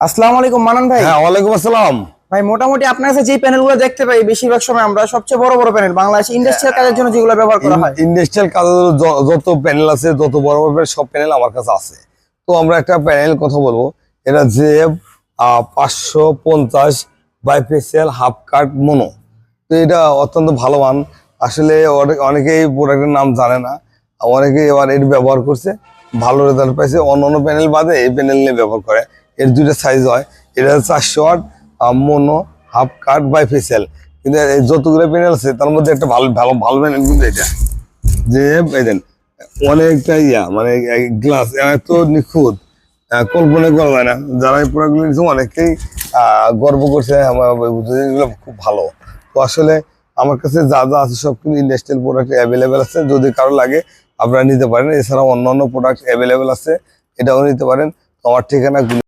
আসসালামু আলাইকুম মানান ভাই। হ্যাঁ, ওয়ালাইকুম আসসালাম। ভাই মোটামুটি আপনার কাছে যে প্যানেলগুলো দেখতে পাই বেশিরভাগ সময় আমরা সবচেয়ে বড় বড় প্যানেল বাংলাদেশে ইন্ডাস্ট্রিয়াল কাজের জন্য যেগুলো ব্যবহার করা হয়। ইন্ডাস্ট্রিয়াল কাজের যত প্যানেল আছে, যত বড় বড় প্যানেল, সব প্যানেল আমার কাছে আছে। তো আমরা একটা প্যানেল কথা বলবো, এটা জেএফ 550 বাইফেসিয়াল হাফ কাট মোনো। তো এটা অত্যন্ত ভালো মান। আসলে অনেকেই প্রোডাক্টের নাম জানে না, অনেকে এবার এর ব্যবহার করছে, ভালো রেজাল্ট পাইছে। অন্য প্যানেল বাদে এই প্যানেল নিয়ে ব্যবহার করে। এর দুইটা সাইজ হয়, এটা 400 watt mono half cut bifacial. কিন্তু এই যতগুলো প্যানেল আছে তার মধ্যে একটা ভালো ভালো ভালো প্যানেল কিন্তু এটা, যে এই দেন অনেকটা মানে গ্লাস এত নিখুঁত, কল্পনা করা যায় না। যারা এই প্রোডাক্টগুলো নিচ্ছে অনেকেই গর্ব করছে, আমার জিনিসগুলো খুব ভালো। তো আসলে আমার কাছে যা যা আছে সব কিন্তু ইন্ডাস্ট্রিয়াল প্রোডাক্ট অ্যাভেলেবেল আছে। যদি কারো লাগে আপনারা নিতে পারেন। এছাড়াও অন্যান্য প্রোডাক্ট অ্যাভেলেবেল আছে, এটাও নিতে পারেন। তো আমার ঠিকানা